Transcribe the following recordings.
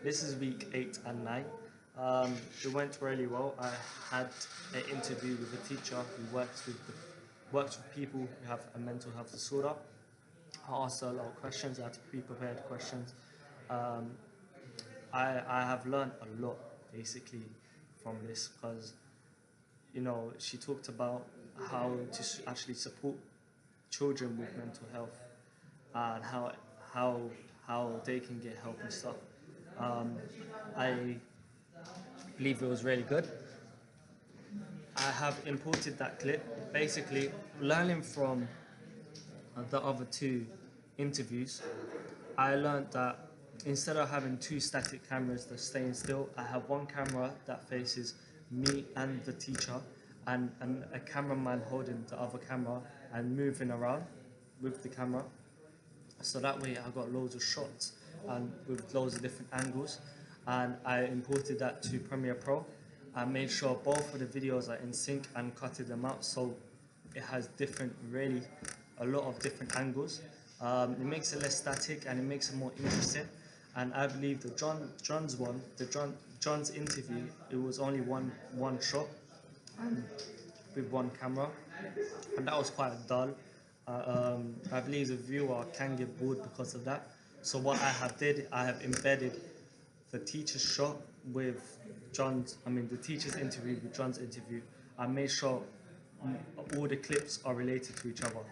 This is week 8 and 9. It went really well. I had an interview with a teacher who works with people who have a mental health disorder. I asked her a lot of questions. I had to pre-prepared questions. Um, I have learned a lot basically from this because she talked about how to actually support children with mental health and how how they can get help and stuff. Um, I believe it was really good. I have imported that clip. Basically, learning from the other two interviews, I learned that instead of having two static cameras that staying still, I have one camera that faces me and the teacher, and a cameraman holding the other camera and moving around with the camera. So that way I got loads of shots and with loads of different angles, and I imported that to Premiere Pro. I made sure both of the videos are in sync and cutted them out so it has really a lot of different angles. It makes it less static and it makes it more interesting. And I believe the John's interview, it was only one shot with one camera, and that was quite dull. I believe the viewer can get bored because of that. So what I have embedded the teacher's shot with the teacher's interview with John's interview. I made sure all the clips are related to each other.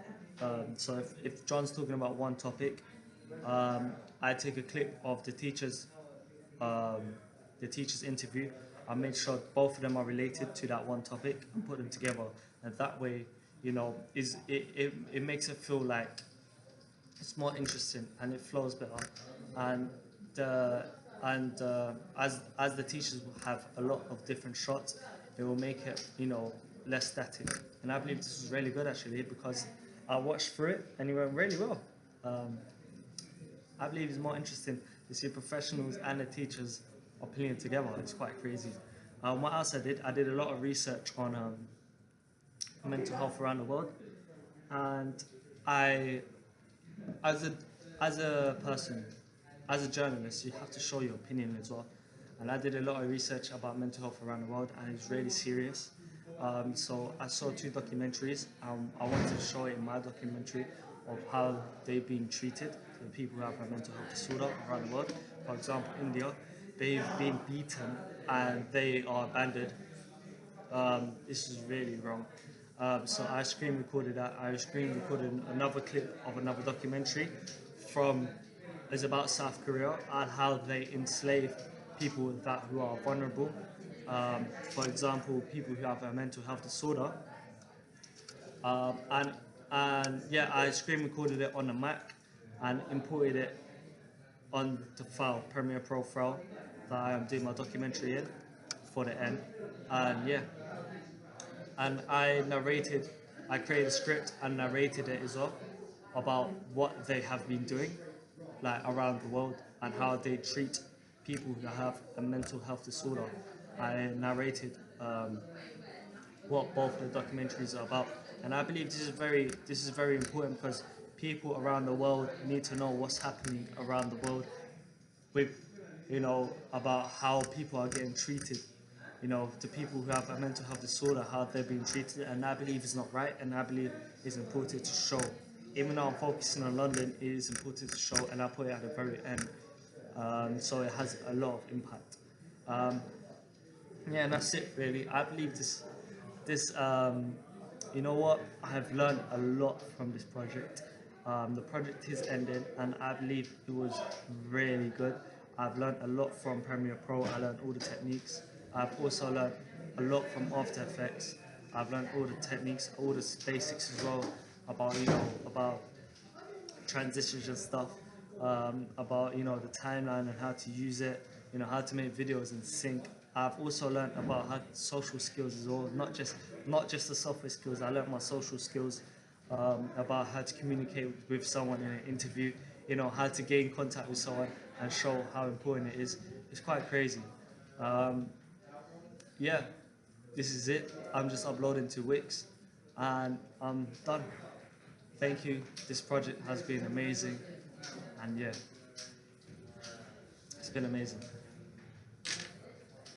So if John's talking about one topic, I take a clip of um, the teacher's interview. I make sure both of them are related to that one topic and put them together. And that way, it makes it feel like it's more interesting and it flows better. And the as the teachers will have a lot of different shots, it will make it less static. And I believe this is really good actually because I watched through it and it went really well. Um, I believe it's more interesting to see professionals and the teachers opinion together. It's quite crazy. What else I did? I did a lot of research on mental health around the world, and I, as a person, as a journalist, you have to show your opinion as well. And I did a lot of research about mental health around the world, and it's really serious. So I saw two documentaries. I wanted to show it in my documentary of how they've been treated, the people who have a mental health disorder around the world. For example, India, they've been beaten and they are abandoned. This is really wrong. So I screen recorded that. I screen recorded another clip of another documentary from is about South Korea and how they enslave people who are vulnerable. For example, people who have a mental health disorder. Um, and and yeah, I screen recorded it on the Mac and imported it on the file, Premiere Pro file that I am doing my documentary in for the end. And yeah, and I created a script and narrated it as well about what they have been doing, like around the world, and how they treat people who have a mental health disorder. I narrated what both the documentaries are about, and I believe this is very important because people around the world need to know what's happening around the world with about how people are getting treated, the people who have a mental health disorder, how they're being treated, and I believe it's not right, and I believe it's important to show. Even though I'm focusing on London, it is important to show, and I put it at the very end, so it has a lot of impact. Um, yeah, and that's it really. I believe this you know what, I have learned a lot from this project. The project is ending and I believe it was really good. I've learned a lot from Premiere Pro. I learned all the techniques. I've also learned a lot from After Effects. I've learned all the techniques, all the basics as well about about transitions and stuff, about the timeline and how to use it, how to make videos in sync. I've also learned about how social skills as well, not just the software skills. I learned my social skills, about how to communicate with someone in an interview, how to gain contact with someone and show how important it is. It's quite crazy. Um, yeah, this is it. I'm just uploading to Wix and I'm done. Thank you. This project has been amazing, and yeah. It's been amazing.